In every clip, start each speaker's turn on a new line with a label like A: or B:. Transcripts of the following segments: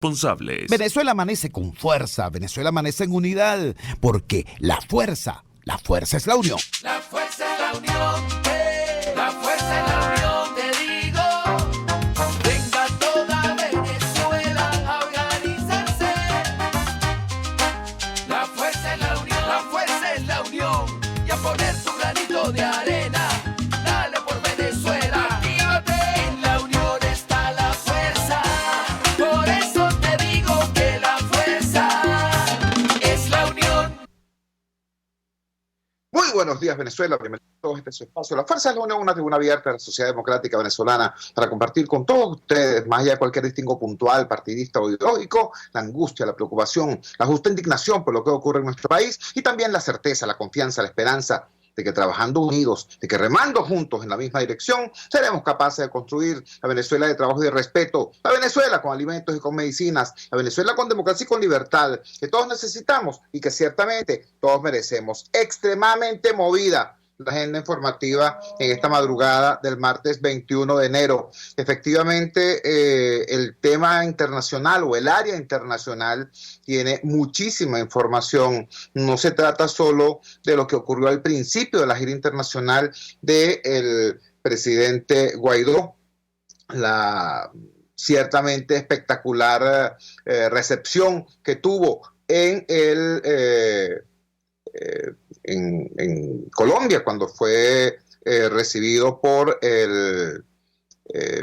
A: responsables.
B: Venezuela amanece con fuerza, Venezuela amanece en unidad, porque la fuerza es la unión.
C: La fuerza es la unión, la fuerza es la unión, te digo. Venga toda Venezuela a organizarse. La fuerza es la unión, la fuerza es la unión. Y a poner tu granito de arena, dale por Venezuela. Actívate, en la unión está la fuerza. Por eso te digo que la fuerza es la unión.
D: Muy buenos días, Venezuela. Bienvenidos a todos este su espacio. La Fuerza es la Unión, una tribuna abierta de la sociedad democrática venezolana para compartir con todos ustedes, más allá de cualquier distingo puntual, partidista o ideológico, la angustia, la preocupación, la justa indignación por lo que ocurre en nuestro país y también la certeza, la confianza, la esperanza de que trabajando unidos, de que remando juntos en la misma dirección, seremos capaces de construir la Venezuela de trabajo y de respeto, la Venezuela con alimentos y con medicinas, la Venezuela con democracia y con libertad, que todos necesitamos y que ciertamente todos merecemos. Extremadamente movida la agenda informativa en esta madrugada del martes 21 de enero. Efectivamente, el tema internacional o el área internacional tiene muchísima información. No se trata solo de lo que ocurrió al principio de la gira internacional del presidente Guaidó, la ciertamente espectacular recepción que tuvo en Colombia cuando fue recibido por el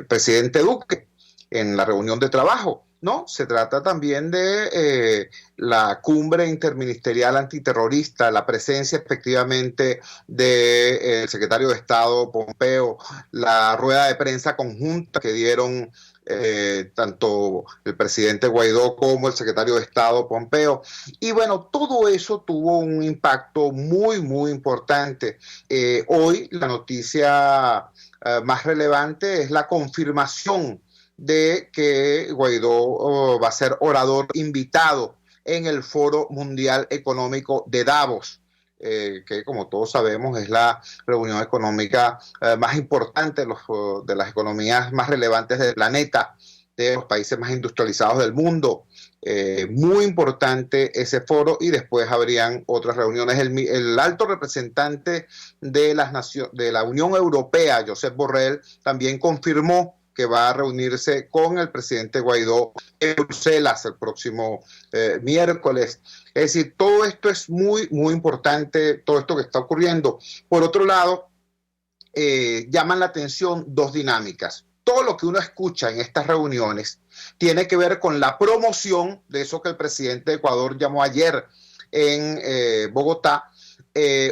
D: presidente Duque en la reunión de trabajo. No, se trata también de la cumbre interministerial antiterrorista, la presencia efectivamente del secretario de Estado Pompeo, la rueda de prensa conjunta que dieron tanto el presidente Guaidó como el secretario de Estado Pompeo. Y bueno, todo eso tuvo un impacto muy, muy importante. Hoy la noticia más relevante es la confirmación de que Guaidó va a ser orador invitado en el Foro Mundial Económico de Davos, que como todos sabemos es la reunión económica más importante de las economías más relevantes del planeta, de los países más industrializados del mundo. Muy importante ese foro, y después habrían otras reuniones. El alto representante de la Unión Europea, Josep Borrell, también confirmó que va a reunirse con el presidente Guaidó en Bruselas el próximo miércoles. Es decir, todo esto es muy, muy importante, todo esto que está ocurriendo. Por otro lado, llaman la atención dos dinámicas. Todo lo que uno escucha en estas reuniones tiene que ver con la promoción de eso que el presidente de Ecuador llamó ayer en Bogotá,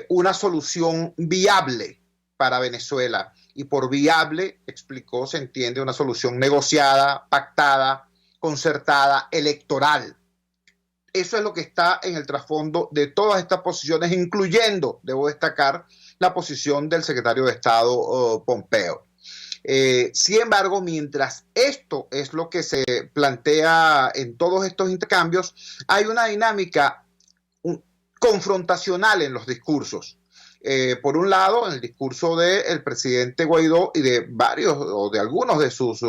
D: una solución viable para Venezuela. Y por viable, explicó, se entiende una solución negociada, pactada, concertada, electoral. Eso es lo que está en el trasfondo de todas estas posiciones, incluyendo, debo destacar, la posición del secretario de Estado Pompeo. Sin embargo, mientras esto es lo que se plantea en todos estos intercambios, hay una dinámica confrontacional en los discursos. Por un lado, en el discurso del presidente Guaidó y de varios o de algunos de sus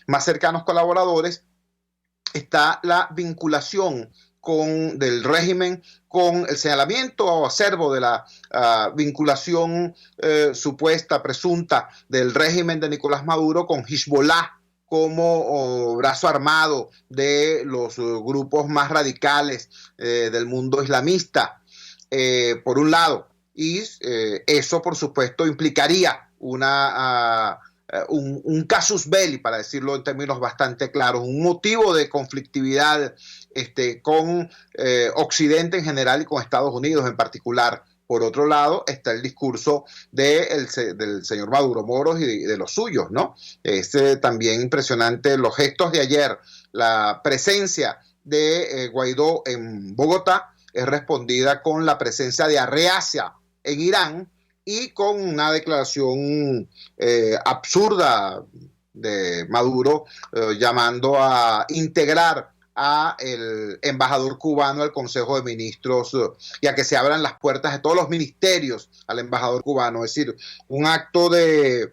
D: más cercanos colaboradores, está la vinculación del régimen con el señalamiento o acervo de la vinculación supuesta, presunta del régimen de Nicolás Maduro con Hezbollah como brazo armado de los grupos más radicales del mundo islamista, por un lado. Y eso, por supuesto, implicaría un casus belli, para decirlo en términos bastante claros, un motivo de conflictividad con Occidente en general y con Estados Unidos en particular. Por otro lado, está el discurso del señor Maduro Moros y de los suyos, ¿no? También impresionante los gestos de ayer, la presencia de Guaidó en Bogotá es respondida con la presencia de Arreaza en Irán y con una declaración absurda de Maduro llamando a integrar a el embajador cubano al Consejo de Ministros y a que se abran las puertas de todos los ministerios al embajador cubano. Es decir, un acto de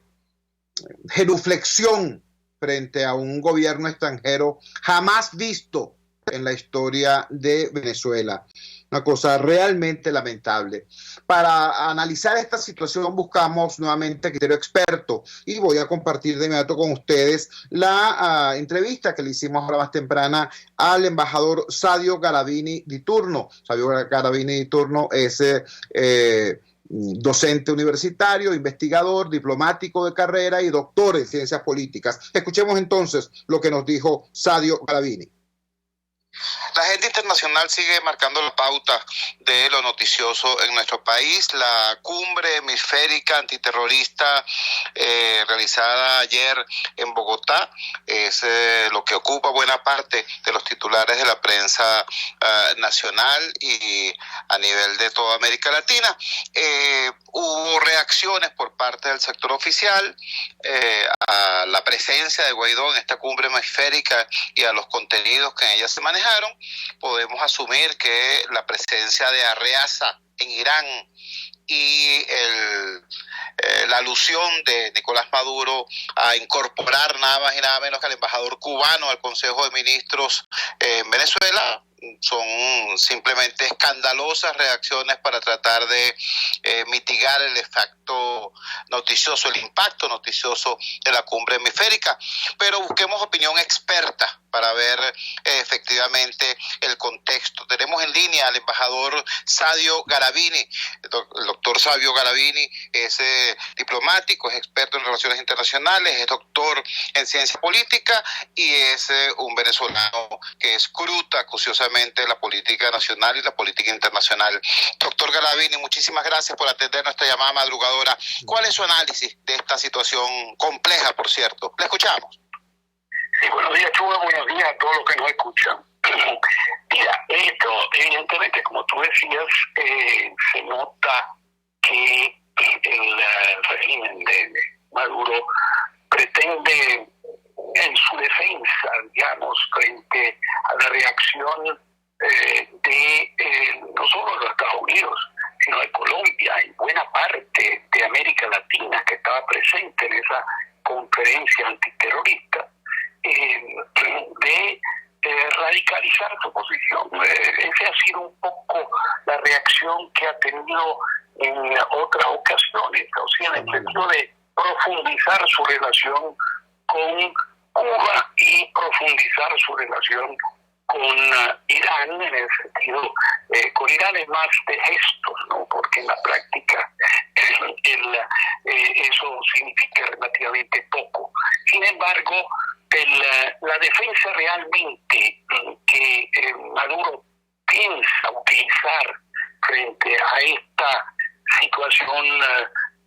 D: genuflexión frente a un gobierno extranjero jamás visto en la historia de Venezuela. Una cosa realmente lamentable. Para analizar esta situación buscamos nuevamente criterio experto y voy a compartir de inmediato con ustedes la entrevista que le hicimos ahora más temprana al embajador Sadio Garavini di Turno. Sadio Garavini di Turno es docente universitario, investigador, diplomático de carrera y doctor en ciencias políticas. Escuchemos entonces lo que nos dijo Sadio Garavini.
A: La agenda internacional sigue marcando la pauta de lo noticioso en nuestro país. La cumbre hemisférica antiterrorista realizada ayer en Bogotá es lo que ocupa buena parte de los titulares de la prensa nacional y a nivel de toda América Latina. Hubo reacciones por parte del sector oficial a la presencia de Guaidó en esta cumbre hemisférica y a los contenidos que en ella se manejaron. Podemos asumir que la presencia de Arreaza en Irán y la alusión de Nicolás Maduro a incorporar nada más y nada menos que al embajador cubano al Consejo de Ministros en Venezuela son simplemente escandalosas reacciones para tratar de mitigar el efecto noticioso, el impacto noticioso de la cumbre hemisférica. Pero busquemos opinión experta para ver efectivamente el contexto. Tenemos en línea al embajador Sadio Garavini. El doctor Sadio Garavini es diplomático, es experto en relaciones internacionales, es doctor en ciencia política y es un venezolano que escruta acuciosamente la política nacional y la política internacional. Doctor Garavini, muchísimas gracias por atender nuestra llamada madrugadora. ¿Cuál es su análisis de esta situación compleja, por cierto? Le escuchamos.
E: Sí, buenos días, Chuba, buenos días a todos los que nos escuchan. Mira, esto, evidentemente, como tú decías, se nota que el régimen de Maduro pretende, en su defensa, digamos, frente a la reacción no solo de los Estados Unidos, sino de Colombia y buena parte de América Latina que estaba presente en esa conferencia antiterrorista, de radicalizar su posición. Esa ha sido un poco la reacción que ha tenido en otras ocasiones, o sea, en el sentido de profundizar su relación con Cuba y profundizar su relación con Irán, en el sentido, con Irán es más de gestos, ¿no? Porque en la práctica eso significa relativamente poco. Sin embargo, la defensa realmente que Maduro piensa utilizar frente a esta situación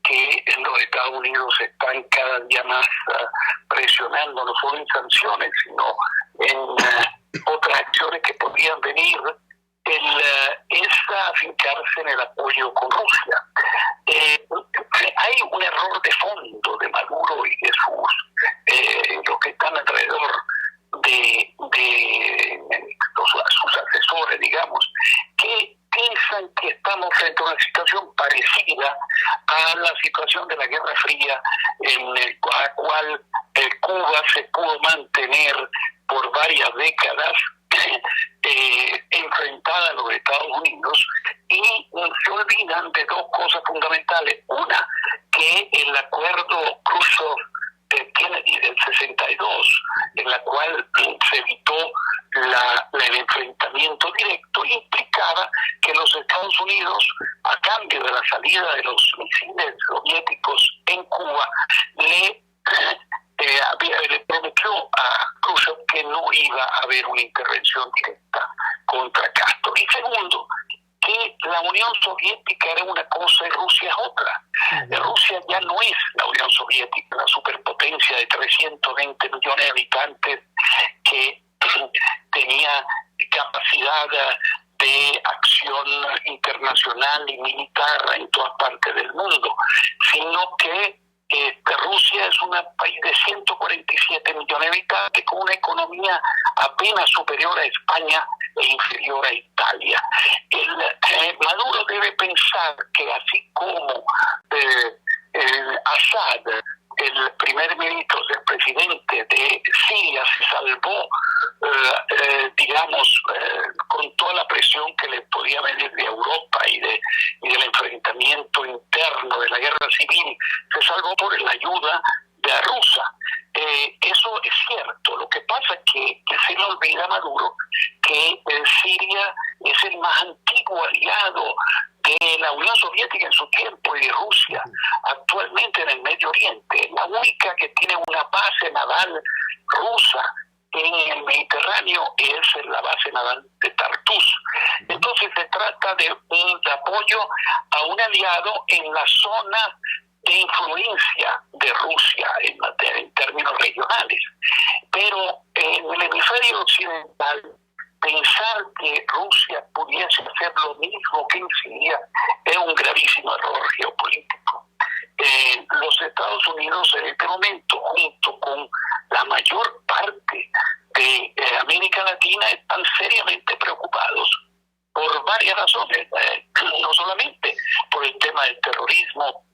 E: que en los Estados Unidos están cada día más presionando, no solo en sanciones, sino en otras acciones que podrían venir, es afincarse en el apoyo con Rusia. Hay un error de fondo de Maduro y de los que están alrededor de sus asesores, digamos, que piensan que estamos frente a una situación parecida a la situación de la Guerra Fría, en la cual Cuba se pudo mantener por varias décadas enfrentada a los Estados Unidos, y se olvidan de dos cosas fundamentales. Una, que el acuerdo Khrushchev-Kennedy del 62, en la cual se evitó el enfrentamiento directo, implicaba que los Estados Unidos, a cambio de la salida de los misiles soviéticos en Cuba, le prometió a Khrushchev que no iba a haber una intervención directa contra Castro. Y segundo, que la Unión Soviética era una cosa y Rusia es otra. Rusia ya no es la Unión Soviética, la superpotencia de 320 millones de habitantes que tenía capacidad de acción internacional y militar en todas partes del mundo, sino que Rusia es un país de 147 millones de habitantes con una economía apenas superior a España e inferior a Italia. Maduro debe pensar que así como Assad el primer ministro, el presidente de Siria se salvó, con toda la presión que le podía venir de Europa y del enfrentamiento interno de la guerra civil, se salvó por la ayuda de Rusia. Eso es cierto. Lo que pasa es que se le olvida a Maduro que Siria es el más antiguo aliado de la Unión Soviética en su tiempo y de Rusia actualmente en el Medio Oriente. La única que tiene una base naval rusa en el Mediterráneo es la base naval de Tartus. Entonces se trata de un apoyo a un aliado en la zona de influencia de Rusia en términos regionales. Pero en el hemisferio occidental, pensar que Rusia pudiese hacer lo mismo que en Siria es un gravísimo error geopolítico. Los Estados Unidos en este momento, junto con la mayor parte de América Latina, están seriamente preocupados por varias razones, no solamente por el tema del terrorismo,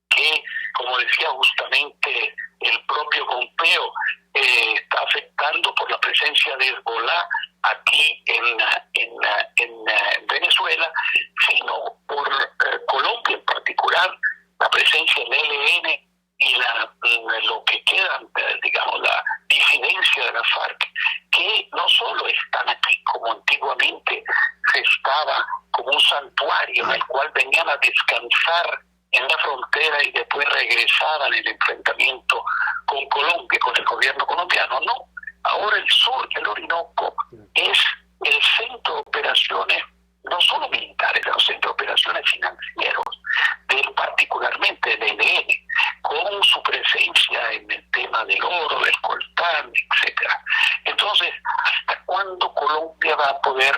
E: que, como decía justamente el propio Pompeo, está afectando por la presencia de Hezbollah aquí en Venezuela, sino por Colombia en particular, la presencia del ELN y lo que queda, digamos, la disidencia de la FARC, que no solo están aquí como antiguamente se estaba, como un santuario en el cual venían a descansar en la frontera y después regresaban en el enfrentamiento con Colombia, con el gobierno colombiano. No, ahora el sur del Orinoco es el centro de operaciones, no solo militares, sino centro de operaciones financieros, particularmente del ELN, con su presencia en el tema del oro, del coltán, etcétera. Entonces, ¿hasta cuándo Colombia va a poder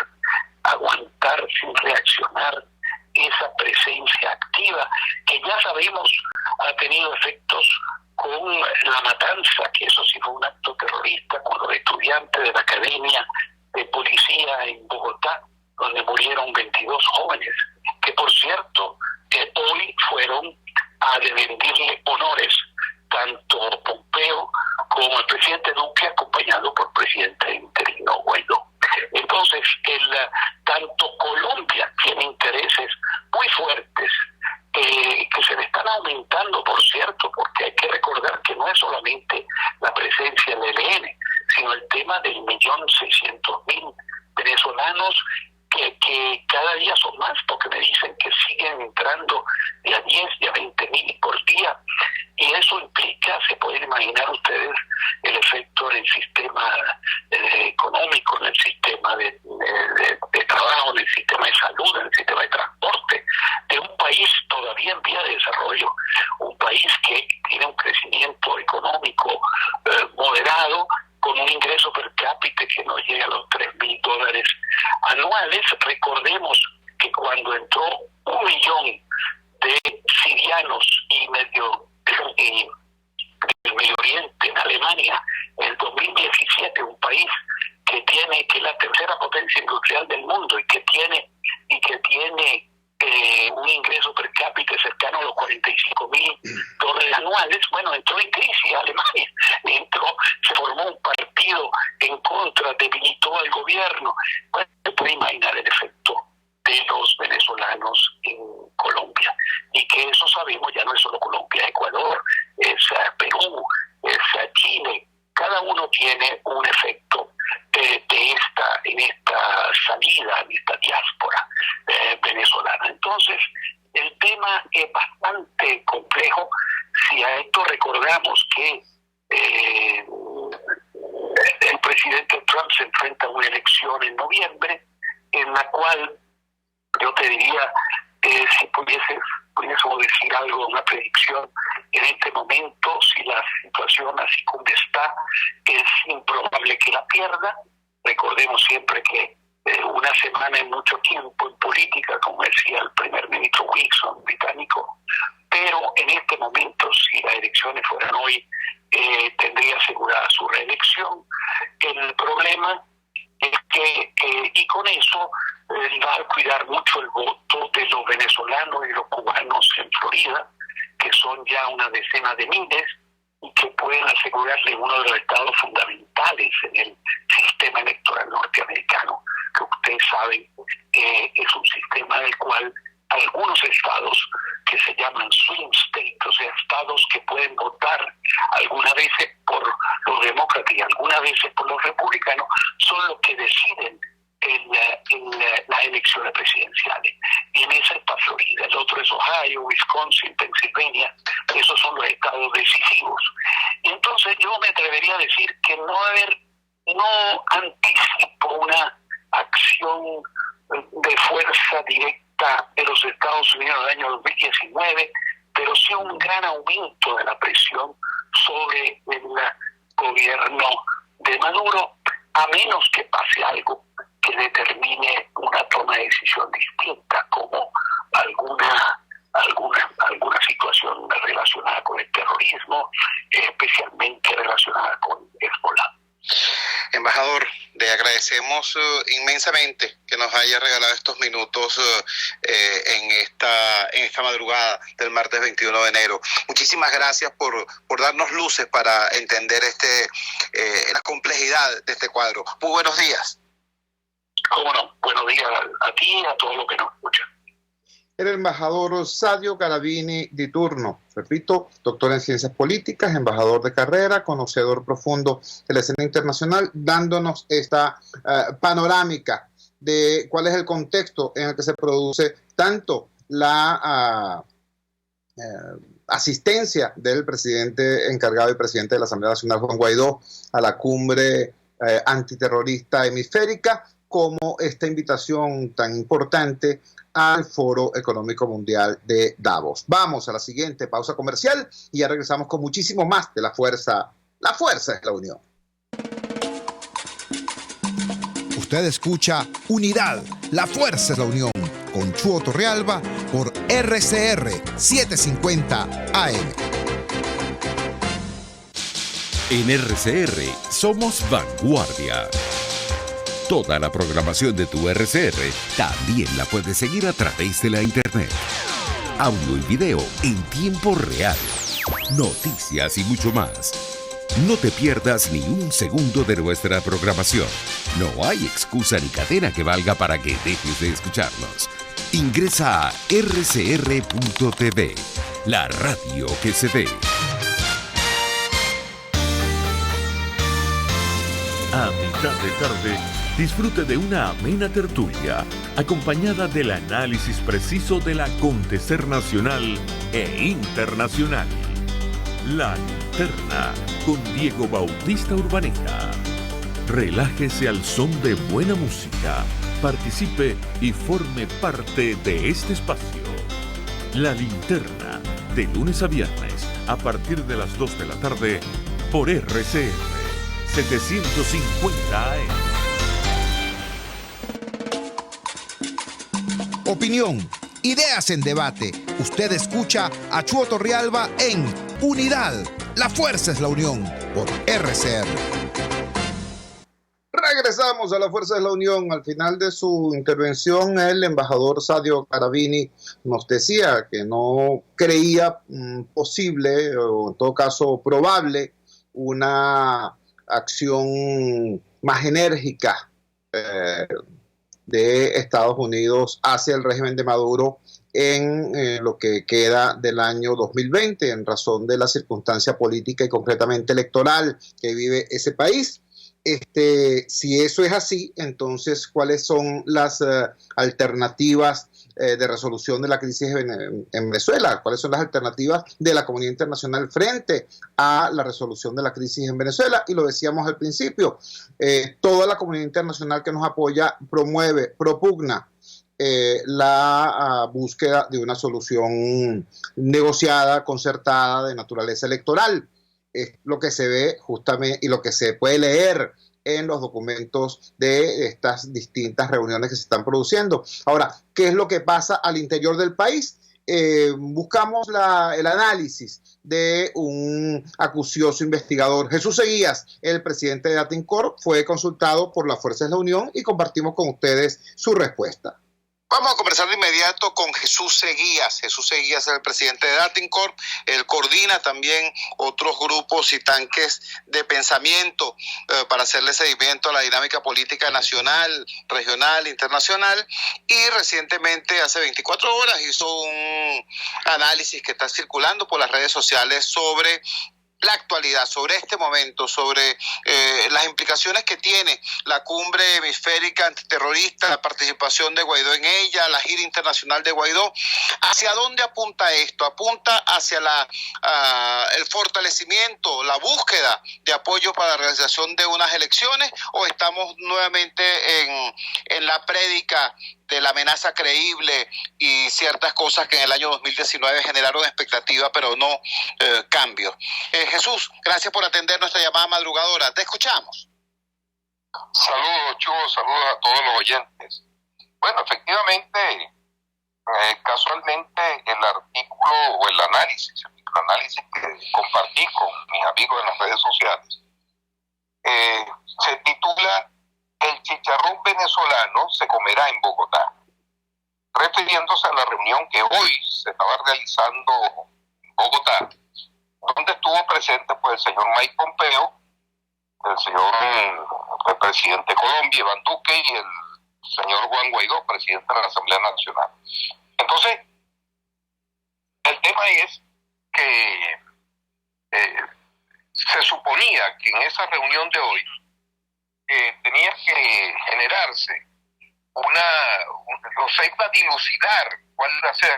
E: aguantar sin reaccionar esa presencia activa que ya sabemos ha tenido efectos con la matanza, que eso sí fue un acto terrorista, con los estudiantes de la Academia de Policía en Bogotá, donde murieron 22 jóvenes, que por cierto, hoy fueron a rendirle honores tanto Pompeo como el presidente Duque, acompañado por el presidente interino Guaidó. Entonces, tanto Colombia tiene intereses muy fuertes que se le están aumentando, por cierto, porque hay que recordar que no es solamente la presencia del ELN, sino el tema del 1.600.000 venezolanos que cada día son más, porque me dicen que siguen entrando de a 10, de a 20.000 por día, y eso implica, se pueden imaginar ustedes, el efecto en el sistema económico, en el sistema de trabajo, en el sistema de salud, en el sistema de transporte, de un país todavía en vía de desarrollo, un país que tiene un crecimiento económico moderado, con un ingreso per cápita que no llega a los $3.000 anuales. Recordemos que cuando entró 1 millón de sirianos y del Medio Oriente en Alemania en el 2017, un país que es la tercera potencia industrial del mundo y que tiene un ingreso per cápita cercano a los $45.000 anuales. Bueno, entró en crisis Alemania, se formó un partido en contra, debilitó al gobierno. Bueno, se puede imaginar el efecto de los venezolanos en Colombia, y que eso sabemos ya no es solo Colombia, Ecuador, es Perú, es Chile. Cada uno tiene un efecto en esta salida, en esta diáspora venezolana. Entonces, el tema es bastante complejo. Si a esto recordamos que el presidente Trump se enfrenta a una elección en noviembre, en la cual yo te diría, si pudiésemos decir algo, una predicción, en este momento, si la situación así como está, es improbable que la pierda. Recordemos siempre que una semana es mucho tiempo en política, como decía el primer ministro Wilson, británico, pero en este momento, si las elecciones fueran hoy, tendría asegurada su reelección. El problema es que, y con eso, va a cuidar mucho el voto de los venezolanos y los cubanos en Florida, que son ya una decena de miles y que pueden asegurarle uno de los estados fundamentales en el sistema electoral norteamericano, que ustedes saben es un sistema del cual algunos estados que se llaman swing states, o sea, estados que pueden votar algunas veces por los demócratas y algunas veces por los republicanos, son los que deciden en las elecciones presidenciales. Y en esa está Florida, el otro es Ohio, Wisconsin, Pennsylvania, esos son los estados decisivos. Y entonces yo me atrevería a decir que no anticipo una acción de fuerza directa de los Estados Unidos en el año 2019, pero sí un gran aumento de la presión sobre el gobierno de Maduro, a menos que pase algo que determine una toma de decisión distinta, como alguna situación relacionada con el terrorismo, especialmente relacionada con Hezbollah.
A: Embajador, le agradecemos inmensamente que nos haya regalado estos minutos en esta madrugada del martes 21 de enero. Muchísimas gracias por darnos luces para entender la complejidad de este cuadro. Muy buenos días.
E: Cómo no, buenos días a ti y a todos los que nos escuchan.
D: El embajador Sadio Garavini di turno, repito, doctor en ciencias políticas, embajador de carrera, conocedor profundo de la escena internacional, dándonos esta panorámica de cuál es el contexto en el que se produce tanto la asistencia del presidente encargado y presidente de la Asamblea Nacional, Juan Guaidó, a la cumbre antiterrorista hemisférica, como esta invitación tan importante al Foro Económico Mundial de Davos. Vamos a la siguiente pausa comercial y ya regresamos con muchísimo más de La Fuerza. La fuerza es la unión.
B: Usted escucha Unidad, la fuerza es la unión, con Chuo Torrealba por RCR 750 AM.
F: En RCR somos vanguardia. Toda la programación de tu RCR también la puedes seguir a través de la internet. Audio y video en tiempo real. Noticias y mucho más. No te pierdas ni un segundo de nuestra programación. No hay excusa ni cadena que valga para que dejes de escucharnos. Ingresa a rcr.tv, la radio que se ve. A mitad de tarde, disfrute de una amena tertulia, acompañada del análisis preciso del acontecer nacional e internacional. La Linterna, con Diego Bautista Urbaneta. Relájese al son de buena música, participe y forme parte de este espacio. La Linterna, de lunes a viernes, a partir de las 2 de la tarde, por RCR 750 AM.
B: Opinión, ideas en debate. Usted escucha a Chuo Torrealba en Unidad, la fuerza es la unión, por RCR.
D: Regresamos a La Fuerza de la Unión. Al final de su intervención, el embajador Sadio Garavini nos decía que no creía posible, o en todo caso probable, una acción más enérgica de Estados Unidos hacia el régimen de Maduro en lo que queda del año 2020, en razón de la circunstancia política y concretamente electoral que vive ese país. Si eso es así, entonces, ¿cuáles son las alternativas de resolución de la crisis en Venezuela? ¿Cuáles son las alternativas de la comunidad internacional frente a la resolución de la crisis en Venezuela? Y lo decíamos al principio, toda la comunidad internacional que nos apoya promueve, propugna la búsqueda de una solución negociada, concertada, de naturaleza electoral. Es lo que se ve justamente y lo que se puede leer en los documentos de estas distintas reuniones que se están produciendo. Ahora, ¿qué es lo que pasa al interior del país? Buscamos el análisis de un acucioso investigador. Jesús Seguías, el presidente de Atincor, fue consultado por La Fuerza de la Unión y compartimos con ustedes su respuesta.
A: Vamos a conversar de inmediato con Jesús Seguías. Jesús Seguías es el presidente de Datincorp. Él coordina también otros grupos y tanques de pensamiento para hacerle seguimiento a la dinámica política nacional, regional, internacional. Y recientemente, hace 24 horas, hizo un análisis que está circulando por las redes sociales sobre la actualidad, sobre este momento, sobre las implicaciones que tiene la cumbre hemisférica antiterrorista, la participación de Guaidó en ella, la gira internacional de Guaidó. ¿Hacia dónde apunta esto? ¿Apunta hacia el fortalecimiento, la búsqueda de apoyo para la realización de unas elecciones, o estamos nuevamente en la prédica de la amenaza creíble y ciertas cosas que en el año 2019 generaron expectativa, pero no cambios? Jesús, gracias por atender nuestra llamada madrugadora. Te escuchamos.
E: Saludos, Chugo, saludos a todos los oyentes. Bueno, efectivamente, casualmente el artículo o el análisis que compartí con mis amigos en las redes sociales, se titula "El chicharrón venezolano se comerá en Bogotá", refiriéndose a la reunión que hoy se estaba realizando en Bogotá, donde estuvo presente pues el señor Mike Pompeo, el presidente de Colombia, Iván Duque, y el señor Juan Guaidó, presidente de la Asamblea Nacional. Entonces, el tema es que se suponía que en esa reunión de hoy tenía que generarse se iba a dilucidar cuál iba a ser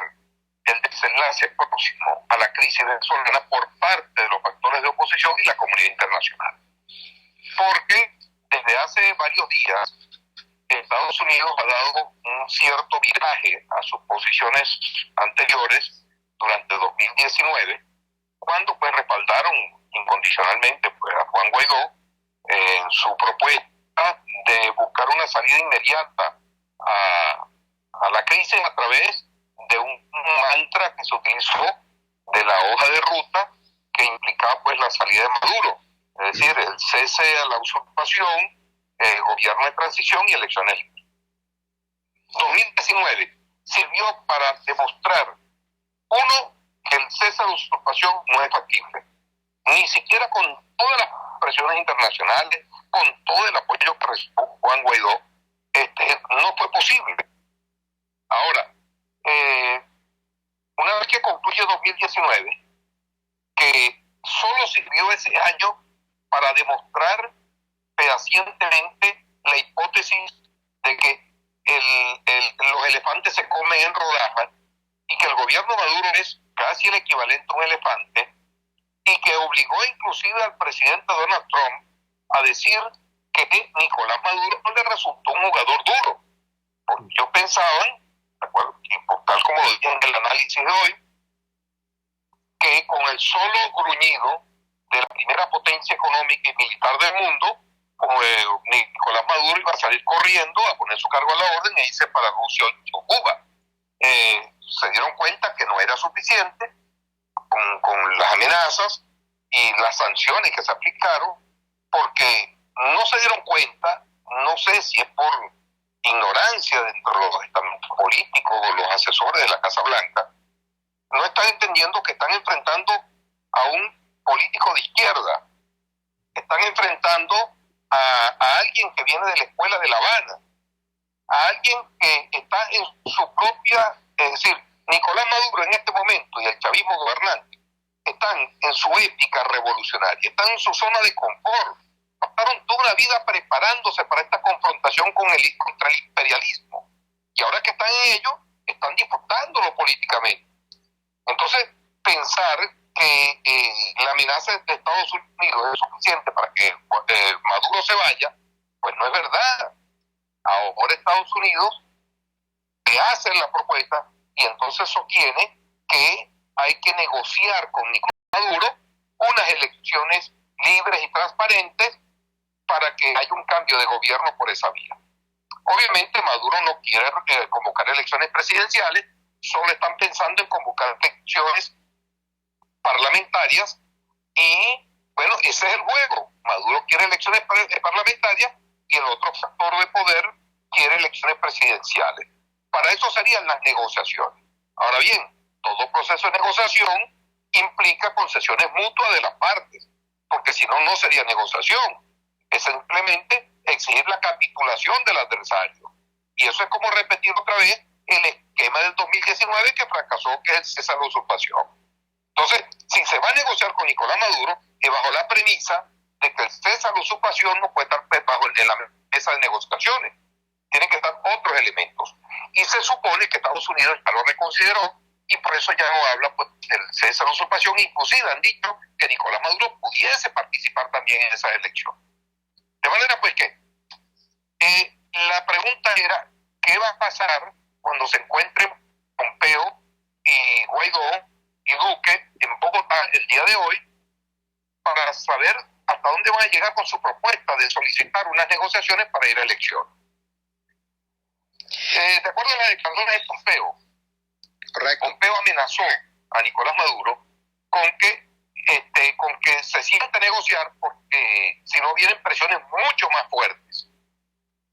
E: el desenlace próximo a la crisis venezolana por parte de los factores de oposición y la comunidad internacional. Porque desde hace varios días Estados Unidos ha dado un cierto viraje a sus posiciones anteriores durante 2019, cuando pues respaldaron incondicionalmente pues a Juan Guaidó en su propuesta de buscar una salida inmediata a la crisis a través de un mantra que se utilizó de la hoja de ruta que implicaba pues la salida de Maduro, es decir, el cese a la usurpación, gobierno de transición y elecciones libres. 2019 sirvió para demostrar, uno, que el cese a la usurpación no es factible, ni siquiera con todas las presiones internacionales, con todo el apoyo que recibió Juan Guaidó, no fue posible. Ahora, una vez que concluye 2019, que solo sirvió ese año para demostrar fehacientemente la hipótesis de que los elefantes se comen en rodajas y que el gobierno Maduro es casi el equivalente a un elefante, y que obligó inclusive al presidente Donald Trump a decir que Nicolás Maduro no le resultó un jugador duro. Porque ellos pensaban, tal como lo dije en el análisis de hoy, que con el solo gruñido de la primera potencia económica y militar del mundo, Nicolás Maduro iba a salir corriendo a poner su cargo a la orden e irse para Rusia o Cuba. Se dieron cuenta que no era suficiente con las amenazas y las sanciones que se aplicaron, porque no se dieron cuenta, no sé si es por ignorancia dentro de los estamentos políticos o los asesores de la Casa Blanca, no están entendiendo que están enfrentando a un político de izquierda, están enfrentando a alguien que viene de la escuela de La Habana, a alguien que está en su propia, es decir, Nicolás Maduro en este momento y el chavismo gobernante están en su épica revolucionaria, están en su zona de confort, pasaron toda una vida preparándose para esta confrontación contra el imperialismo, y ahora que están en ello, están disfrutándolo políticamente. Entonces, pensar que la amenaza de Estados Unidos es suficiente para que Maduro se vaya, pues no es verdad. Ahora Estados Unidos le hace la propuesta y entonces sostiene que hay que negociar con Nicolás Maduro unas elecciones libres y transparentes para que haya un cambio de gobierno por esa vía. Obviamente Maduro no quiere convocar elecciones presidenciales, solo están pensando en convocar elecciones parlamentarias y, bueno, ese es el juego. Maduro quiere elecciones parlamentarias y el otro factor de poder quiere elecciones presidenciales. Para eso serían las negociaciones. Ahora bien, todo proceso de negociación implica concesiones mutuas de las partes, porque si no, no sería negociación. Es simplemente exigir la capitulación del adversario. Y eso es como repetir otra vez el esquema del 2019 que fracasó, que es el cese a la usurpación. Entonces, si se va a negociar con Nicolás Maduro, es bajo la premisa de que el cese a la usurpación no puede estar bajo en la mesa de negociaciones. Tienen que estar otros elementos. Y se supone que Estados Unidos ya lo reconsideró y por eso ya no habla pues, del cese a la usurpación. Inclusive han dicho que Nicolás Maduro pudiese participar también en esa elección. De manera pues que la pregunta era, ¿qué va a pasar cuando se encuentren Pompeo y Guaidó y Duque en Bogotá el día de hoy para saber hasta dónde van a llegar con su propuesta de solicitar unas negociaciones para ir a elección? De acuerdo a la declaración de Pompeo,
A: Correcto.
E: Pompeo amenazó a Nicolás Maduro con que se siente a negociar porque si no vienen presiones mucho más fuertes.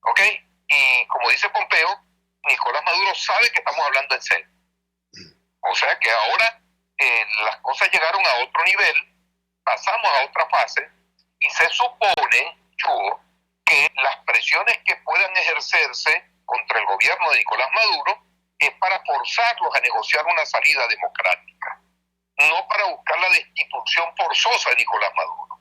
E: ¿Ok? Y como dice Pompeo, Nicolás Maduro sabe que estamos hablando en serio. O sea que ahora las cosas llegaron a otro nivel, pasamos a otra fase y se supone, Chugo, que las presiones que puedan ejercerse contra el gobierno de Nicolás Maduro es para forzarlos a negociar una salida democrática, no para buscar la destitución forzosa de Nicolás Maduro.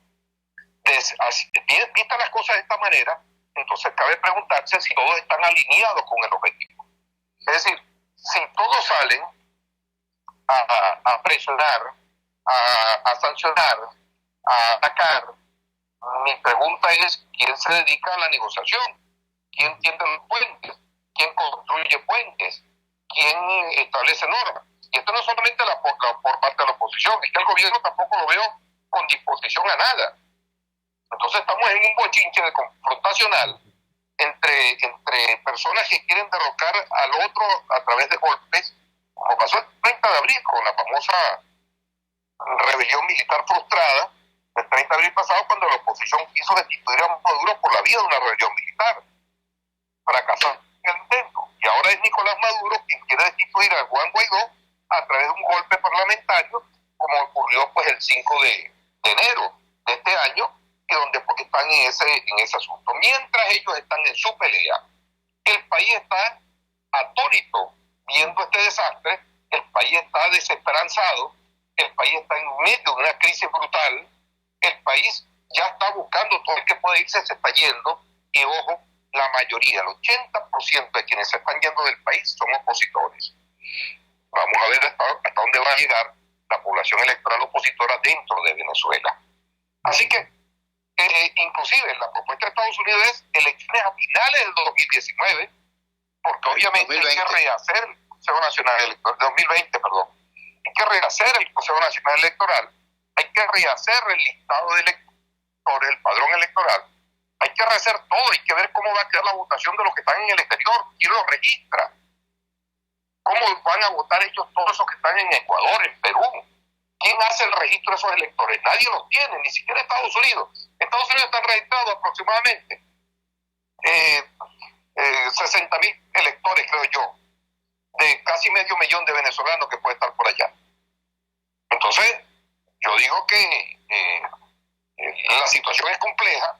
E: Vistas las cosas de esta manera, entonces cabe preguntarse si todos están alineados con el objetivo. Es decir, si todos salen a presionar, a sancionar, a atacar, mi pregunta es, ¿quién se dedica a la negociación? ¿Quién tiende los puentes? ¿Quién construye puentes? ¿Quién establece normas? Y esto no es solamente por parte de la oposición, es que el gobierno tampoco lo veo con disposición a nada. Entonces estamos en un bochinche de confrontacional entre personas que quieren derrocar al otro a través de golpes, como pasó el 30 de abril con la famosa rebelión militar frustrada del 30 de abril pasado, cuando la oposición quiso destituir a Maduro por la vía de una rebelión militar. Fracasó el intento. Y ahora es Nicolás Maduro quien quiere destituir a Juan Guaidó a través de un golpe parlamentario, como ocurrió pues el 5 de enero de este año, y donde pues, están en ese asunto. Mientras ellos están en su pelea, el país está atónito viendo este desastre, el país está desesperanzado, el país está en medio de una crisis brutal, el país ya está buscando todo el que puede irse, se está yendo, y ojo, la mayoría, el 80% de quienes se están yendo del país son opositores. Vamos a ver hasta dónde va a llegar la población electoral opositora dentro de Venezuela. Así que, inclusive, la propuesta de Estados Unidos es elecciones a finales del 2019, porque obviamente 2020. Hay que rehacer el Consejo Nacional Electoral, 2020, perdón. Hay que rehacer el Consejo Nacional Electoral, hay que rehacer el listado de electores, el padrón electoral, hay que rehacer todo, hay que ver cómo va a quedar la votación de los que están en el exterior, quién los registra, cómo van a votar ellos todos esos que están en Ecuador, en Perú, quién hace el registro de esos electores, nadie los tiene, ni siquiera Estados Unidos. Estados Unidos están registrados aproximadamente 60.000 electores, creo yo, de casi 500.000 de venezolanos que puede estar por allá. Entonces, yo digo que la situación es compleja,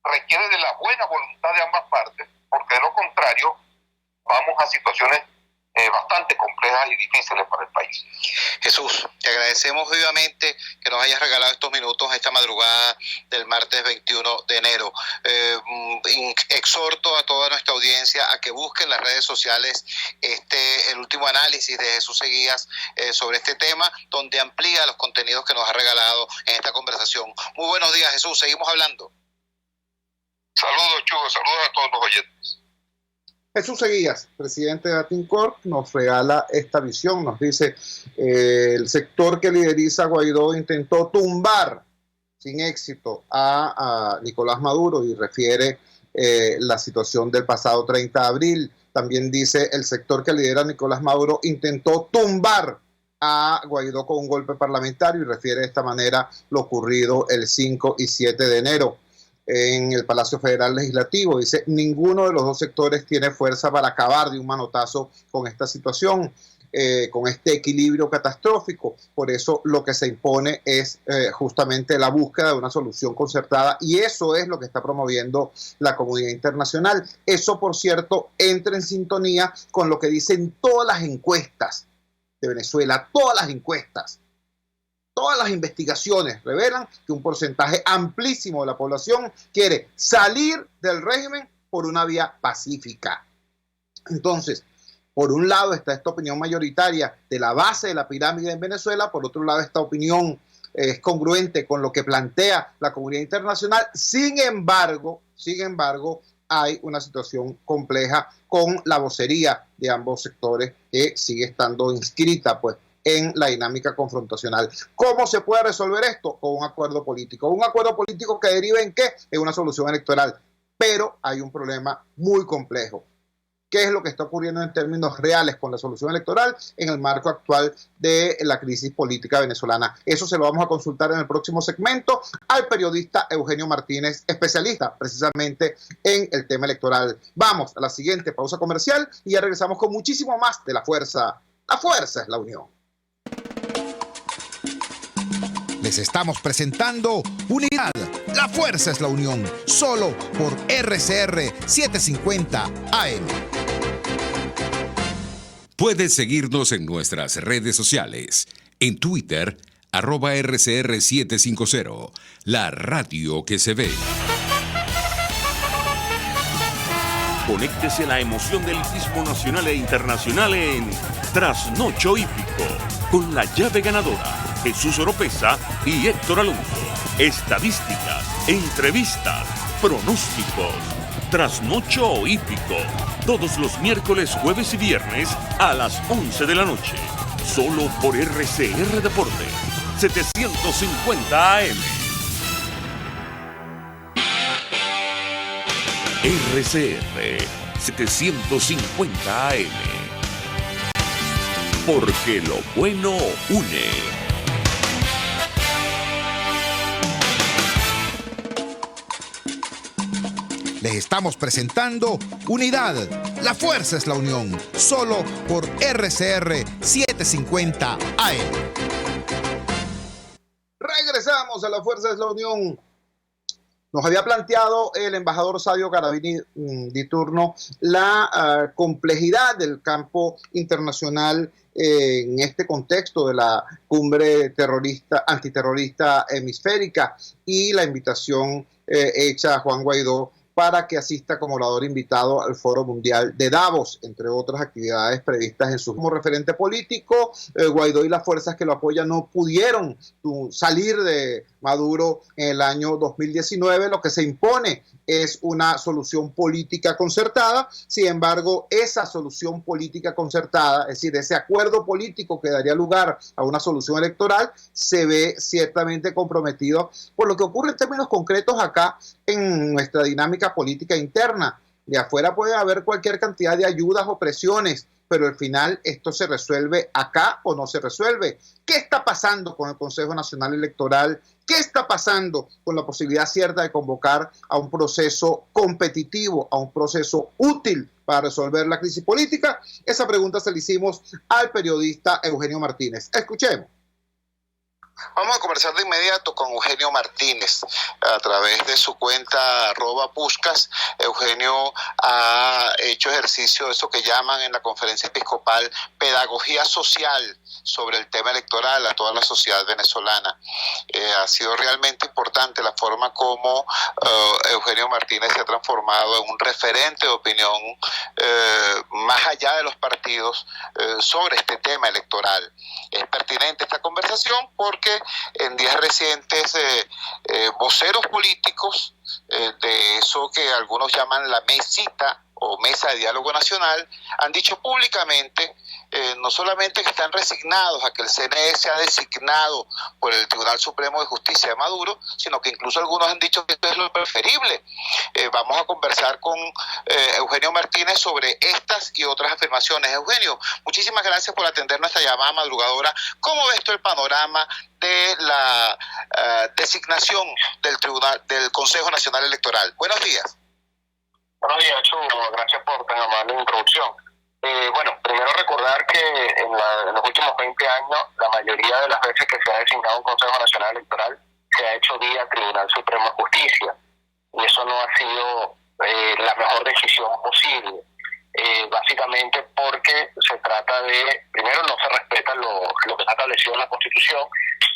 E: requiere de la buena voluntad de ambas partes, porque de lo contrario vamos a situaciones bastante complejas y difíciles para el país.
A: Jesús, te agradecemos vivamente que nos hayas regalado estos minutos esta madrugada del martes 21 de enero. Exhorto a toda nuestra audiencia a que busquen las redes sociales el último análisis de Jesús Seguías sobre este tema, donde amplía los contenidos que nos ha regalado en esta conversación. Muy buenos días, Jesús, seguimos hablando.
E: Saludos, Chugo, saludos a todos los oyentes.
D: Jesús Seguías, presidente de Atincorp, nos regala esta visión, nos dice, el sector que lideriza Guaidó intentó tumbar sin éxito a Nicolás Maduro y refiere la situación del pasado 30 de abril. También dice, el sector que lidera Nicolás Maduro intentó tumbar a Guaidó con un golpe parlamentario y refiere de esta manera lo ocurrido el 5 y 7 de enero. en el Palacio Federal Legislativo. Dice, ninguno de los dos sectores tiene fuerza para acabar de un manotazo con esta situación, con este equilibrio catastrófico. Por eso lo que se impone es justamente la búsqueda de una solución concertada, y eso es lo que está promoviendo la comunidad internacional. Eso, por cierto, entra en sintonía con lo que dicen todas las encuestas de Venezuela, todas las encuestas. Todas las investigaciones revelan que un porcentaje amplísimo de la población quiere salir del régimen por una vía pacífica. Entonces, por un lado está esta opinión mayoritaria de la base de la pirámide en Venezuela, por otro lado esta opinión es congruente con lo que plantea la comunidad internacional. Sin embargo, hay una situación compleja con la vocería de ambos sectores que sigue estando inscrita, pues, en la dinámica confrontacional. ¿Cómo se puede resolver esto? Con un acuerdo político. Un acuerdo político que derive en ¿qué? En una solución electoral. Pero hay un problema muy complejo. ¿Qué es lo que está ocurriendo en términos reales con la solución electoral en el marco actual de la crisis política venezolana? Eso se lo vamos a consultar en el próximo segmento al periodista Eugenio Martínez, especialista precisamente en el tema electoral. Vamos a la siguiente pausa comercial y ya regresamos con muchísimo más de La Fuerza. La Fuerza es la Unión.
B: Les estamos presentando Unidad. La Fuerza es la Unión. Solo por RCR 750 AM.
G: Puedes seguirnos en nuestras redes sociales. En Twitter, @RCR750. La radio que se ve.
F: Conéctese a la emoción del hippismo nacional e internacional en Trasnocho Hípico, con la llave ganadora, Jesús Oropesa y Héctor Alonso. Estadísticas, entrevistas, pronósticos. Trasnocho Hípico, todos los miércoles, jueves y viernes a las 11 de la noche. Solo por RCR Deportes, 750 AM. RCR 750 AM. Porque lo bueno une.
B: Les estamos presentando Unidad. La Fuerza es la Unión. Solo por RCR 750 AM.
D: Regresamos a La Fuerza es la Unión. Nos había planteado el embajador Sadio Carabini di turno la complejidad del campo internacional en este contexto de la cumbre antiterrorista hemisférica y la invitación hecha a Juan Guaidó para que asista como orador invitado al Foro Mundial de Davos, entre otras actividades previstas en su como referente político. Guaidó y las fuerzas que lo apoyan no pudieron salir de Maduro en el año 2019. Lo que se impone es una solución política concertada. Sin embargo, esa solución política concertada, es decir, ese acuerdo político que daría lugar a una solución electoral, se ve ciertamente comprometido por lo que ocurre en términos concretos acá en nuestra dinámica política interna. De afuera puede haber cualquier cantidad de ayudas o presiones, pero al final esto se resuelve acá o no se resuelve. ¿Qué está pasando con el Consejo Nacional Electoral? ¿Qué está pasando con la posibilidad cierta de convocar a un proceso competitivo, a un proceso útil para resolver la crisis política? Esa pregunta se la hicimos al periodista Eugenio Martínez. Escuchemos.
A: Vamos a conversar de inmediato con Eugenio Martínez a través de su cuenta @Puskas. Eugenio ha hecho ejercicio de eso que llaman en la conferencia episcopal pedagogía social sobre el tema electoral a toda la sociedad venezolana. Ha sido realmente importante la forma como Eugenio Martínez se ha transformado en un referente de opinión más allá de los partidos sobre este tema electoral. Es pertinente esta conversación porque en días recientes voceros políticos de eso que algunos llaman la mesita o mesa de diálogo nacional han dicho públicamente no solamente que están resignados a que el CNE sea designado por el Tribunal Supremo de Justicia de Maduro, sino que incluso algunos han dicho que esto es lo preferible. Vamos a conversar con Eugenio Martínez sobre estas y otras afirmaciones. Eugenio, muchísimas gracias por atender nuestra llamada madrugadora. ¿Cómo ves tú el panorama de la designación del Consejo Nacional Electoral? Buenos días.
E: Buenos días, Chulo. Gracias por tan amable introducción. Bueno, primero recordar que en los últimos 20 años, la mayoría de las veces que se ha designado un Consejo Nacional Electoral se ha hecho vía Tribunal Supremo de Justicia. Y eso no ha sido la mejor decisión posible. Básicamente porque se trata de, primero, no se respeta lo que está establecido en la Constitución,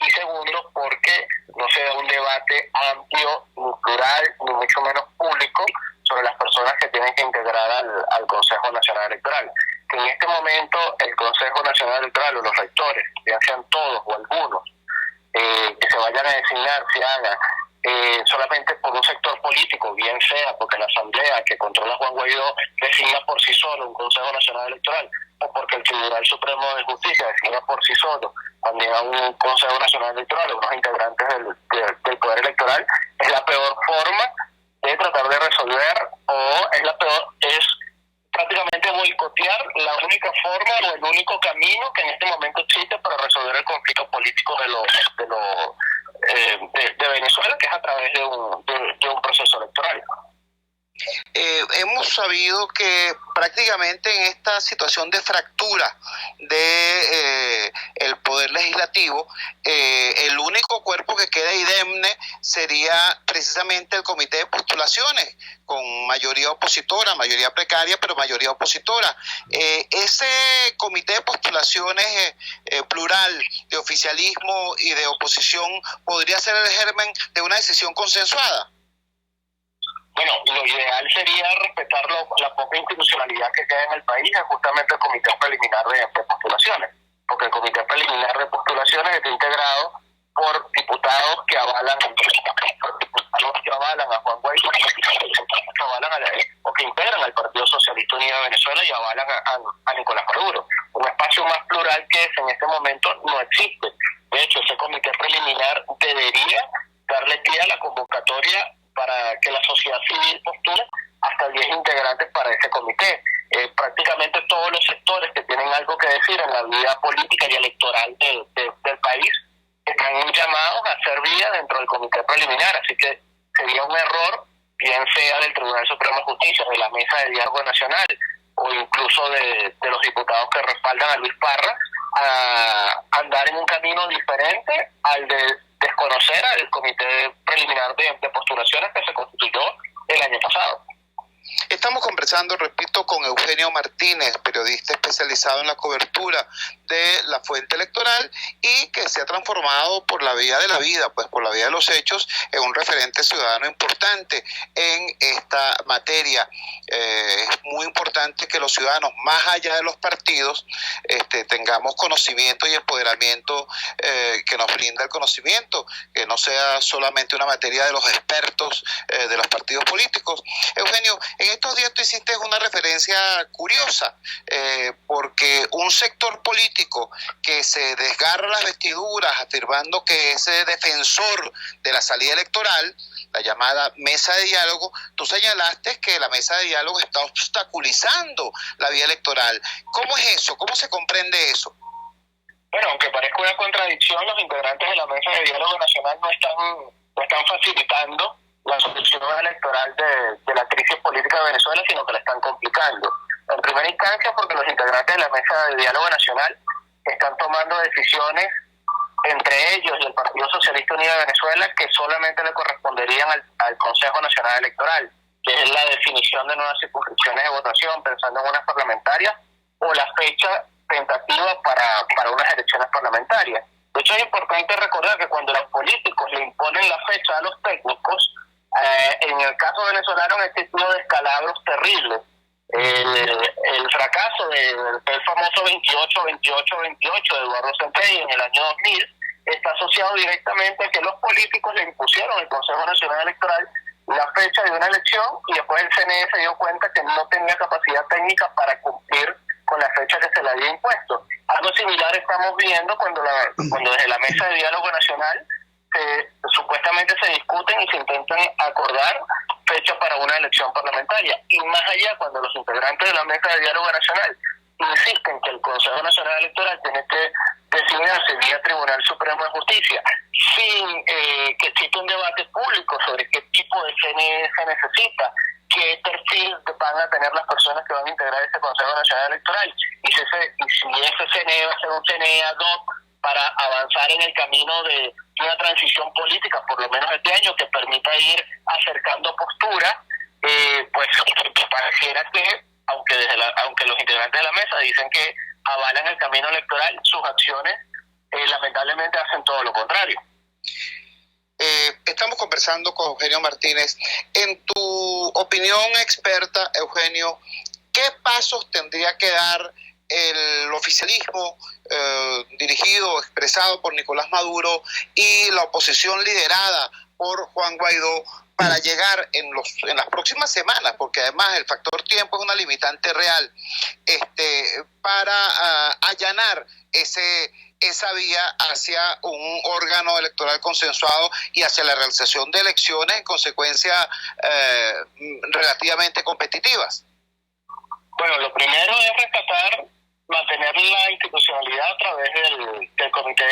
E: y segundo, porque no se da un debate amplio, ni plural, ni mucho menos público sobre las personas que tienen que integrar al Consejo Nacional Electoral. Que en este momento el Consejo Nacional Electoral o los rectores, ya sean todos o algunos, que se vayan a designar, se haga solamente por un sector político, bien sea porque la Asamblea que controla Juan Guaidó designa por sí solo un Consejo Nacional Electoral, o porque el Tribunal Supremo de Justicia designa por sí solo también a un Consejo Nacional Electoral o unos integrantes del Poder Electoral, es la peor forma de tratar de resolver, o es prácticamente boicotear la única forma o el único camino que en este momento existe para resolver el conflicto político de Venezuela, que es a través de un proceso electoral.
A: Hemos sabido que prácticamente en esta situación de fractura de el poder legislativo, el único cuerpo que queda indemne sería precisamente el Comité de Postulaciones, con mayoría opositora, mayoría precaria, pero mayoría opositora. Ese Comité de Postulaciones plural, de oficialismo y de oposición, ¿podría ser el germen de una decisión consensuada?
E: Bueno, lo ideal sería respetar la poca institucionalidad que queda en el país, es justamente el Comité Preliminar de Postulaciones, porque el Comité Preliminar de Postulaciones está integrado por diputados que avalan a Juan Guaidó, que avalan o que integran al Partido Socialista Unido de Venezuela y avalan a Nicolás Maduro. Un espacio más plural que ese en este momento no existe. De hecho, ese Comité Preliminar debería darle pie a la convocatoria para que la sociedad civil postule hasta 10 integrantes para ese comité. Prácticamente todos los sectores que tienen algo que decir en la vida política y electoral del país están llamados a ser vía dentro del comité preliminar, así que sería un error, bien sea del Tribunal Supremo de Justicia, de la Mesa de Diálogo Nacional o incluso de los diputados que respaldan a Luis Parra, a andar en un camino diferente al de desconocer al Comité Preliminar de Postulaciones que se constituyó el año pasado.
A: Estamos conversando, repito, con Eugenio Martínez, periodista especializado en la cobertura de la fuente electoral y que se ha transformado por la vía de la vida, pues por la vía de los hechos, en un referente ciudadano importante en esta materia. Es muy importante que los ciudadanos, más allá de los partidos, tengamos conocimiento y empoderamiento que nos brinda el conocimiento, que no sea solamente una materia de los expertos de los partidos políticos. Eugenio, en estos días tú hiciste una referencia curiosa, porque un sector político que se desgarra las vestiduras afirmando que es defensor de la salida electoral, la llamada mesa de diálogo, tú señalaste que la mesa de diálogo está obstaculizando la vía electoral. ¿Cómo es eso? ¿Cómo se comprende eso?
E: Bueno, aunque parezca una contradicción, los integrantes de la mesa de diálogo nacional no están facilitando la solución electoral de la crisis política de Venezuela, sino que la están complicando. En primera instancia, porque los integrantes de la mesa de diálogo nacional están tomando decisiones entre ellos y el Partido Socialista Unido de Venezuela que solamente le corresponderían al Consejo Nacional Electoral, que es la definición de nuevas circunscripciones de votación, pensando en unas parlamentarias, o la fecha tentativa para unas elecciones parlamentarias. De hecho, es importante recordar que cuando los políticos le imponen la fecha a los técnicos, en el caso venezolano han existido descalabros terribles. El fracaso del famoso 28-28-28 de Eduardo Centey en el año 2000 está asociado directamente a que los políticos le impusieron al Consejo Nacional Electoral la fecha de una elección y después el CNE se dio cuenta que no tenía capacidad técnica para cumplir con la fecha que se le había impuesto. Algo similar estamos viendo cuando desde la Mesa de Diálogo Nacional supuestamente se discuten y se intentan acordar fecha para una elección parlamentaria. Y más allá, cuando los integrantes de la Mesa de Diálogo Nacional insisten que el Consejo Nacional Electoral tiene que designarse vía Tribunal Supremo de Justicia sin que exista un debate público sobre qué tipo de CNE se necesita, qué perfil van a tener las personas que van a integrar ese Consejo Nacional Electoral, y si ese CNE va a ser un CNE ad hoc para avanzar en el camino de una transición política, por lo menos este año, que permita ir acercando posturas, pues pareciera que, aunque los integrantes de la mesa dicen que avalan el camino electoral, sus acciones lamentablemente hacen todo lo contrario.
A: Estamos conversando con Eugenio Martínez. En tu opinión experta, Eugenio, ¿qué pasos tendría que dar el oficialismo dirigido, expresado por Nicolás Maduro, y la oposición liderada por Juan Guaidó para llegar en las próximas semanas, porque además el factor tiempo es una limitante real, para allanar esa vía hacia un órgano electoral consensuado y hacia la realización de elecciones en consecuencia relativamente competitivas?
E: Bueno, lo primero es mantener la institucionalidad a través del Comité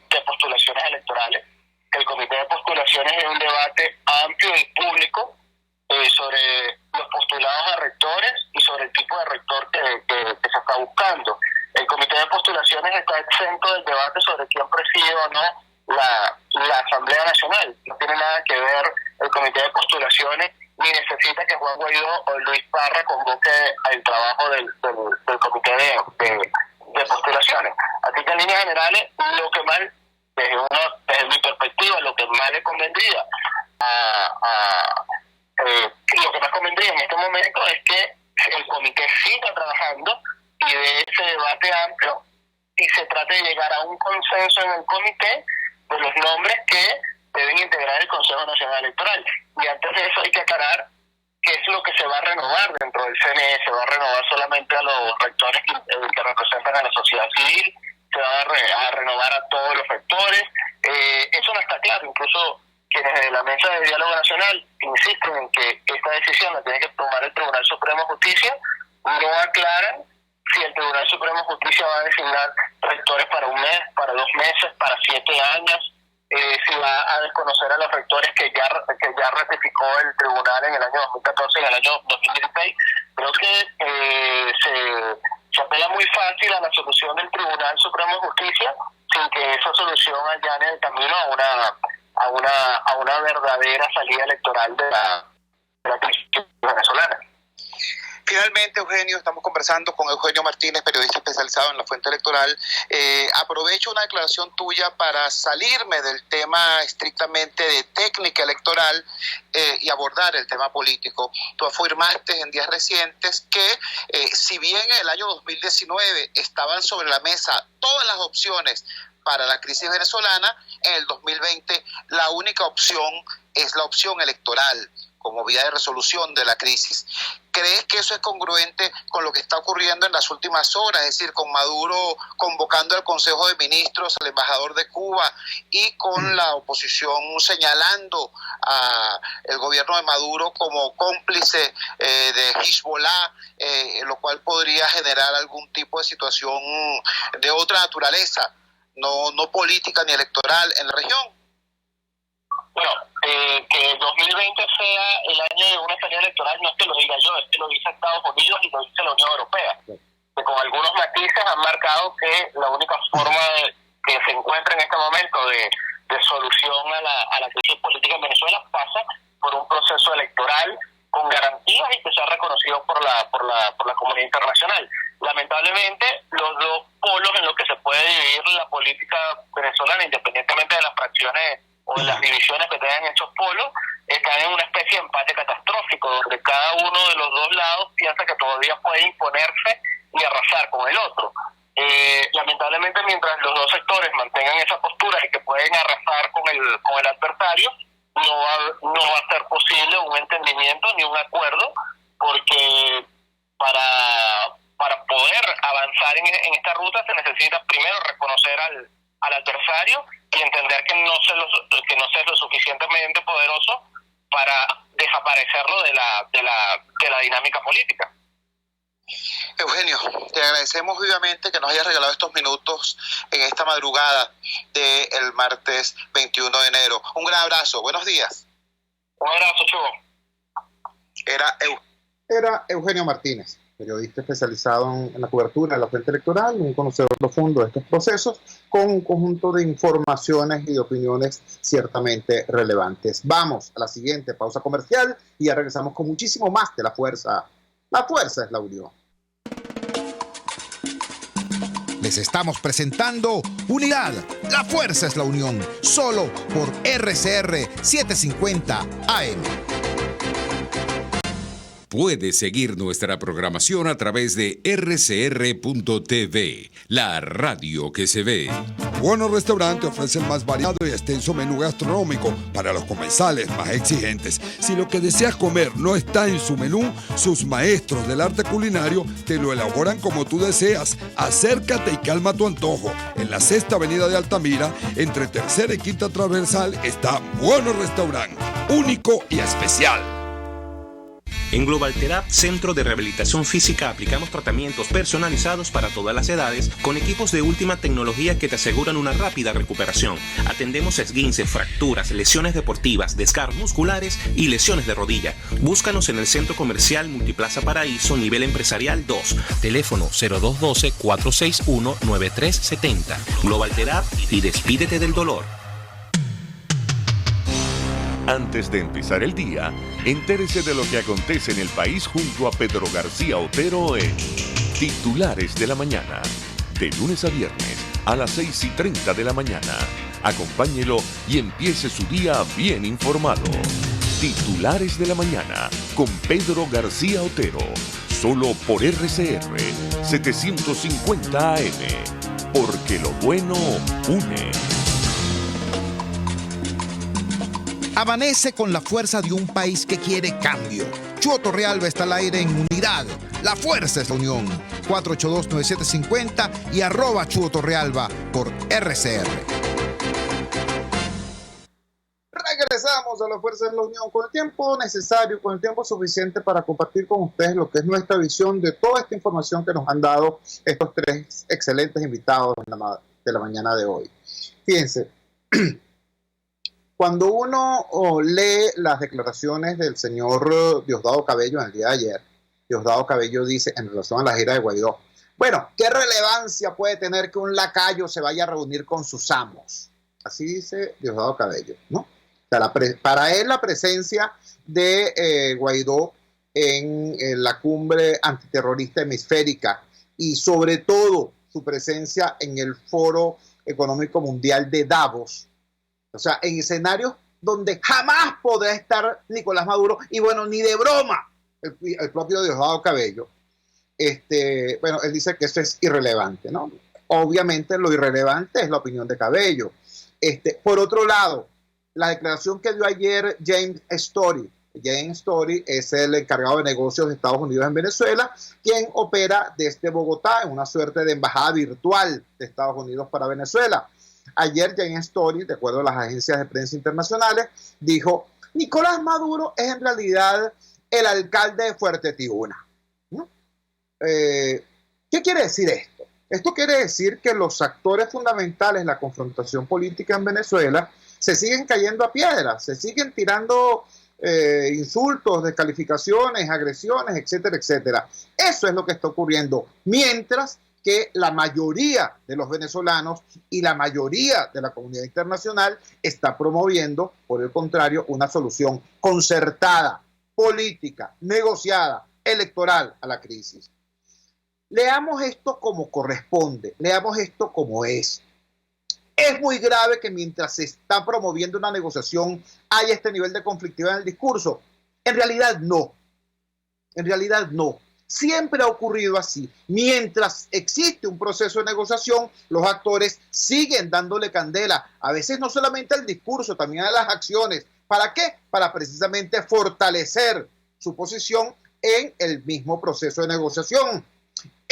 E: de Postulaciones Electorales. El Comité de Postulaciones es un debate amplio y público sobre los postulados a rectores y sobre el tipo de rector que se está buscando. El Comité de Postulaciones está exento del debate sobre quién preside o no la Asamblea Nacional. No tiene nada que ver el Comité de Postulaciones, ni necesita que Juan Guaidó o Luis Parra convoque al trabajo del Comité de Postulaciones. Así que en líneas generales, lo que más, desde mi perspectiva, lo que más le convendría lo que más convendría en este momento es que el comité siga trabajando y de ese debate amplio, y se trate de llegar a un consenso en el comité de los nombres que deben integrar el Consejo Nacional Electoral. Y antes de eso hay que aclarar qué es lo que se va a renovar dentro del CNE. Se va a renovar solamente a los rectores que representan a la sociedad civil, se va a renovar a todos los rectores. Eso no está claro. Incluso quienes de la Mesa de Diálogo Nacional insisten en que esta decisión la tiene que tomar el Tribunal Supremo de Justicia, no aclaran si el Tribunal Supremo de Justicia va a designar rectores para un mes, para 2 meses, para 7 años, si va a desconocer a los rectores que ya ratificó el tribunal en el año 2014 y en el año 2016. Creo que se apela muy fácil a la solución del Tribunal Supremo de Justicia sin que esa solución allane el camino a una verdadera salida electoral de la crisis venezolana.
A: Finalmente, Eugenio, estamos conversando con Eugenio Martínez, periodista especializado en la fuente electoral. Aprovecho una declaración tuya para salirme del tema estrictamente de técnica electoral y abordar el tema político. Tú afirmaste en días recientes que si bien en el año 2019 estaban sobre la mesa todas las opciones para la crisis venezolana, en el 2020 la única opción es la opción electoral como vía de resolución de la crisis. ¿Crees que eso es congruente con lo que está ocurriendo en las últimas horas? Es decir, con Maduro convocando al Consejo de Ministros, al embajador de Cuba, y con la oposición señalando al gobierno de Maduro como cómplice de Hezbollah, lo cual podría generar algún tipo de situación de otra naturaleza, no política ni electoral en la región?
E: Bueno, que 2020 sea el año de una salida electoral no es que lo diga yo, es que lo dice Estados Unidos y lo dice la Unión Europea, que con algunos matices han marcado que la única forma que se encuentra en este momento de solución a la crisis política en Venezuela pasa por un proceso electoral con garantías y que sea reconocido por la comunidad internacional. Lamentablemente, los dos polos en los que se puede dividir la política venezolana, independientemente de las fracciones o de las divisiones que tengan esos polos, están en una especie de empate catastrófico, donde cada uno de los dos lados piensa que todavía puede imponerse y arrasar con el otro. Lamentablemente, mientras los dos sectores mantengan esa postura y que pueden arrasar con el adversario, no va a ser posible un entendimiento ni un acuerdo, porque para poder en esta ruta se necesita primero reconocer al adversario y entender que no es lo suficientemente poderoso para desaparecerlo de la dinámica política.
A: Eugenio, te agradecemos vivamente que nos hayas regalado estos minutos en esta madrugada del martes 21 de enero. Un gran abrazo, buenos días.
E: Un abrazo, Chugo.
D: Era Eugenio Martínez, periodista especializado en la cobertura de la frente electoral, un conocedor profundo de estos procesos, con un conjunto de informaciones y de opiniones ciertamente relevantes. Vamos a la siguiente pausa comercial y ya regresamos con muchísimo más de La Fuerza. La Fuerza es la unión.
B: Les estamos presentando Unidad, la fuerza es la unión, solo por RCR 750 AM.
G: Puedes seguir nuestra programación a través de rcr.tv, la radio que se ve.
H: Buenos Restaurantes ofrece el más variado y extenso menú gastronómico para los comensales más exigentes. Si lo que deseas comer no está en su menú, sus maestros del arte culinario te lo elaboran como tú deseas. Acércate y calma tu antojo. En la 6ª Avenida de Altamira, entre 3ª y 5ª Transversal, está Buenos Restaurantes, único y especial.
I: En Global Therap, Centro de Rehabilitación Física, aplicamos tratamientos personalizados para todas las edades con equipos de última tecnología que te aseguran una rápida recuperación. Atendemos esguince, fracturas, lesiones deportivas, desgarros musculares y lesiones de rodilla. Búscanos en el Centro Comercial Multiplaza Paraíso, nivel empresarial 2. Teléfono 0212-461-9370. Global Therap y despídete del dolor.
F: Antes de empezar el día, entérese de lo que acontece en el país junto a Pedro García Otero en Titulares de la Mañana. De lunes a viernes a las 6:30 de la mañana. Acompáñelo y empiece su día bien informado. Titulares de la Mañana con Pedro García Otero. Solo por RCR 750 AM. Porque lo bueno une.
B: Amanece con la fuerza de un país que quiere cambio. Chuo Torrealba está al aire en Unidad. La fuerza es la unión. 482-9750 y @Chuo Torrealba por RCR.
D: Regresamos a La Fuerza es la Unión con el tiempo necesario, con el tiempo suficiente para compartir con ustedes lo que es nuestra visión de toda esta información que nos han dado estos tres excelentes invitados de la mañana de hoy. Fíjense. Cuando uno lee las declaraciones del señor Diosdado Cabello en el día de ayer, Diosdado Cabello dice en relación a la gira de Guaidó, bueno, ¿qué relevancia puede tener que un lacayo se vaya a reunir con sus amos? Así dice Diosdado Cabello, ¿no? O sea, para él la presencia de Guaidó en la cumbre antiterrorista hemisférica y sobre todo su presencia en el Foro Económico Mundial de Davos, o sea, en escenarios donde jamás podrá estar Nicolás Maduro, y bueno, ni de broma, el propio Diosdado Cabello. Bueno, él dice que eso es irrelevante, ¿no? Obviamente lo irrelevante es la opinión de Cabello. Por otro lado, la declaración que dio ayer James Story. James Story es el encargado de negocios de Estados Unidos en Venezuela, quien opera desde Bogotá en una suerte de embajada virtual de Estados Unidos para Venezuela. Ayer James Story, de acuerdo a las agencias de prensa internacionales, dijo: Nicolás Maduro es en realidad el alcalde de Fuerte Tiuna. ¿No? ¿Qué quiere decir esto? Esto quiere decir que los actores fundamentales de la confrontación política en Venezuela se siguen cayendo a piedras, se siguen tirando insultos, descalificaciones, agresiones, etcétera, etcétera. Eso es lo que está ocurriendo, mientras que la mayoría de los venezolanos y la mayoría de la comunidad internacional está promoviendo, por el contrario, una solución concertada, política, negociada, electoral a la crisis. Leamos esto como corresponde, leamos esto como es. Es muy grave que mientras se está promoviendo una negociación haya este nivel de conflictividad en el discurso. En realidad no. En realidad no. Siempre ha ocurrido así. Mientras existe un proceso de negociación, los actores siguen dándole candela, a veces no solamente al discurso, también a las acciones. ¿Para qué? Para precisamente fortalecer su posición en el mismo proceso de negociación.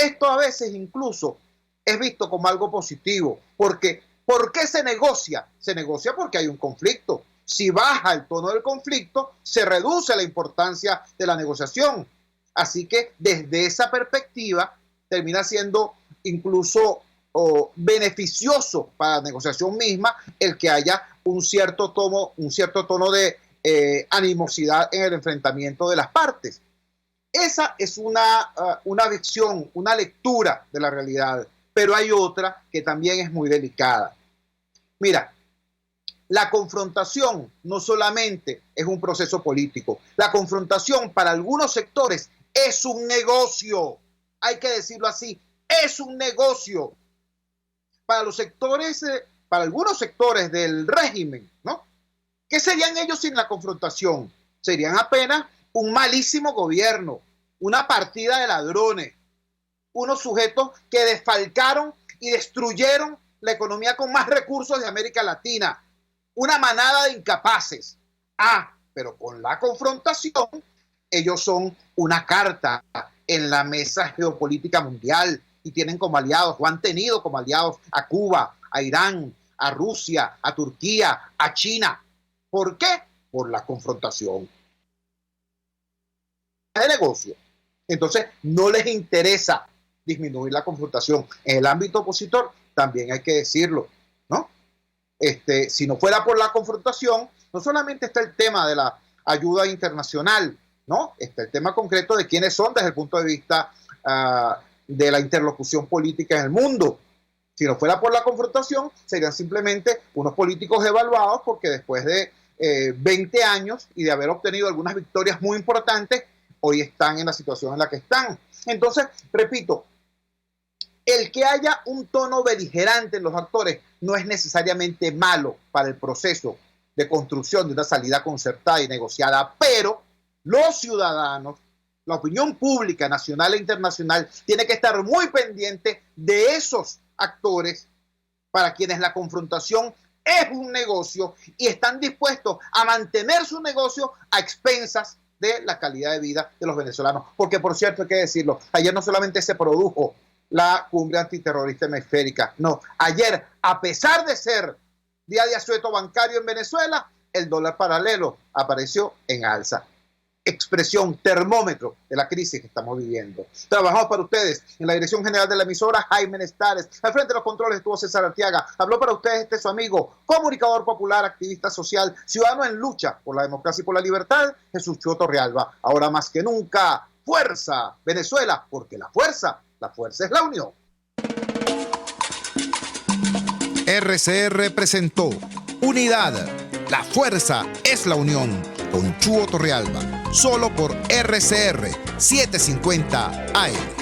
D: Esto a veces incluso es visto como algo positivo, porque ¿por qué se negocia? Se negocia porque hay un conflicto. Si baja el tono del conflicto, se reduce la importancia de la negociación. Así que desde esa perspectiva termina siendo incluso beneficioso para la negociación misma el que haya un cierto tono de animosidad en el enfrentamiento de las partes. Esa es una visión, una lectura de la realidad, pero hay otra que también es muy delicada. Mira, la confrontación no solamente es un proceso político, la confrontación para algunos sectores es un negocio, hay que decirlo así, es un negocio. Para los sectores, para algunos sectores del régimen, ¿no? ¿Qué serían ellos sin la confrontación? Serían apenas un malísimo gobierno, una partida de ladrones, unos sujetos que desfalcaron y destruyeron la economía con más recursos de América Latina, una manada de incapaces. Pero con la confrontación, ellos son una carta en la mesa geopolítica mundial y tienen como aliados, o han tenido como aliados a Cuba, a Irán, a Rusia, a Turquía, a China. ¿Por qué? Por la confrontación. De negocio. Entonces, no les interesa disminuir la confrontación. En el ámbito opositor, también hay que decirlo, ¿no? Si no fuera por la confrontación, no solamente está el tema de la ayuda internacional, ¿no? Está el tema concreto de quiénes son desde el punto de vista de la interlocución política en el mundo. Si no fuera por la confrontación, serían simplemente unos políticos evaluados porque después de 20 años y de haber obtenido algunas victorias muy importantes, hoy están en la situación en la que están. Entonces, repito, el que haya un tono beligerante en los actores no es necesariamente malo para el proceso de construcción de una salida concertada y negociada, pero los ciudadanos, la opinión pública nacional e internacional, tiene que estar muy pendiente de esos actores para quienes la confrontación es un negocio y están dispuestos a mantener su negocio a expensas de la calidad de vida de los venezolanos. Porque, por cierto, hay que decirlo, ayer no solamente se produjo la cumbre antiterrorista hemisférica, no, ayer, a pesar de ser día de asueto bancario en Venezuela, el dólar paralelo apareció en alza. Expresión, termómetro de la crisis que estamos viviendo. Trabajamos para ustedes en la dirección general de la emisora, Jaime Nestares. Al frente de los controles estuvo César Arteaga. Habló para ustedes su amigo, comunicador popular, activista social, ciudadano en lucha por la democracia y por la libertad, Jesús Chuo Torrealba. Ahora más que nunca, fuerza, Venezuela, porque la fuerza es la unión.
B: RCR presentó Unidad, la fuerza es la unión, con Chuo Torrealba, solo por RCR 750 AM.